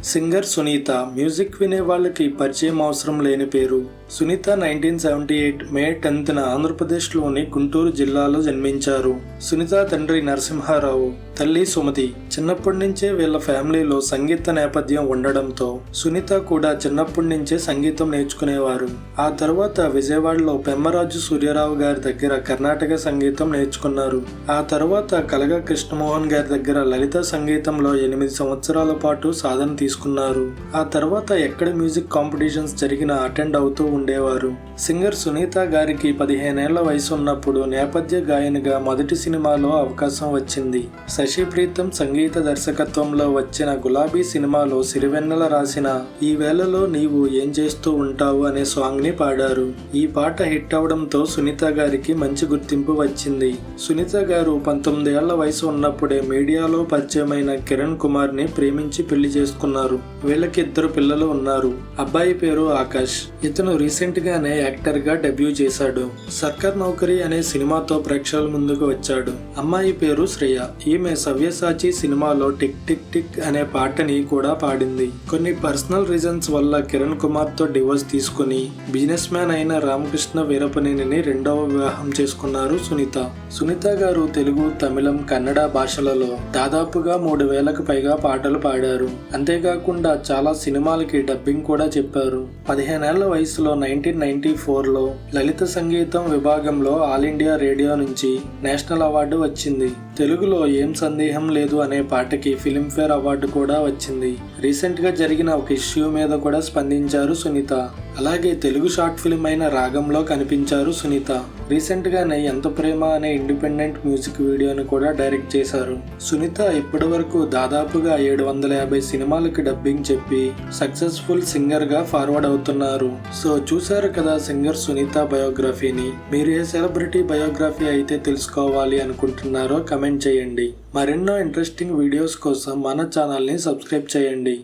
Singer Sunitha music వినే వాళ్ళకి పరిచయం అవసరం లేని పేరు. సునీత 1978 మే 10న ఆంధ్రప్రదేశ్లోని గుంటూరు జిల్లాలో జన్మించారు. సునీత తండ్రి నరసింహారావు, తల్లి సుమతి. చిన్నప్పటి నుంచే వీళ్ళ ఫ్యామిలీలో సంగీత నేపథ్యం ఉండడంతో సునీత కూడా చిన్నప్పటి నుంచే సంగీతం నేర్చుకునేవారు. ఆ తర్వాత విజయవాడలో పెమ్మరాజు సూర్యారావు గారి దగ్గర కర్ణాటక సంగీతం నేర్చుకున్నారు. ఆ తర్వాత కలగా కృష్ణమోహన్ గారి దగ్గర లలిత సంగీతంలో 8 సంవత్సరాల పాటు సాధన తీసుకున్నారు. ఆ తర్వాత ఎక్కడ మ్యూజిక్ కాంపిటీషన్స్ జరిగినా అటెండ్ అవుతూ ఉండేవారు. సింగర్ సునీత గారికి 15 ఏళ్ల వయసు ఉన్నప్పుడు నేపథ్య గాయనిగా మొదటి సినిమాలో అవకాశం వచ్చింది. శశి ప్రీతం సంగీత దర్శకత్వంలో వచ్చిన గులాబీ సినిమాలో సిరివెన్నెల రాసిన ఈ వేళలో నీవు ఏం చేస్తూ ఉంటావు అనే సాంగ్ ని పాడారు. ఈ పాట హిట్ అవడంతో సునీత గారికి మంచి గుర్తింపు వచ్చింది. సునీత గారు 19 ఏళ్ల వయసు ఉన్నప్పుడే మీడియాలో పరిచయమైన కిరణ్ కుమార్ ని ప్రేమించి పెళ్లి చేసుకున్నారు. వీళ్ళకి 2 పిల్లలు ఉన్నారు. అబ్బాయి పేరు ఆకాష్. ఇతను రీసెంట్ గానే యాక్టర్ గా డెబ్యూ చేశాడు. సర్కార్ నౌకరీ అనే సినిమాతో ప్రేక్షకుల ముందుకు వచ్చాడు. అమ్మాయి పేరు శ్రేయ. ఈమె సవ్యసాచి సినిమాలో టిక్ టిక్ టిక్ అనే పాటని కూడా పాడింది. కొన్ని పర్సనల్ రీజన్స్ వల్ల కిరణ్ కుమార్ తో డివోర్స్ తీసుకుని బిజినెస్ మ్యాన్ అయిన రామకృష్ణ వీరపనేనిని 2వ వివాహం చేసుకున్నారు సునీత. సునీత గారు తెలుగు, తమిళం, కన్నడ భాషలలో దాదాపుగా 3000కు పైగా పాటలు పాడారు. అంతేకాకుండా చాలా సినిమాలకి డబ్బింగ్ కూడా చెప్పారు. 15 ఏళ్ల వయసులో 1994లో లలిత సంగీతం విభాగంలో ఆల్ ఇండియా రేడియో నుంచి నేషనల్ అవార్డు వచ్చింది. తెలుగులో ఏం సందేహం లేదు అనే పాటకి ఫిల్మ్ఫేర్ అవార్డు కూడా వచ్చింది. రీసెంట్ గా జరిగిన ఒక ఇష్యూ మీద కూడా స్పందించారు సునీత. అలాగే తెలుగు షార్ట్ ఫిల్మ్ అయిన రాగంలో కనిపించారు సునీత. రీసెంట్ గానే ఎంత ప్రేమ అనే ఇండిపెండెంట్ మ్యూజిక్ వీడియోని కూడా డైరెక్ట్ చేశారు. సునీత ఇప్పటి వరకు దాదాపుగా 750 సినిమాలకు డబ్బింగ్ చెప్పి సక్సెస్ఫుల్ సింగర్ గా ఫార్వర్డ్ అవుతున్నారు. సో చూసారు కదా సింగర్ సునీత బయోగ్రఫీని. మీరు ఏ సెలబ్రిటీ బయోగ్రఫీ అయితే తెలుసుకోవాలి అనుకుంటున్నారో కమెంట్ చేయండి. మరెన్నో ఇంట్రెస్టింగ్ వీడియోస్ కోసం మన ఛానల్ని సబ్స్క్రైబ్ చేయండి.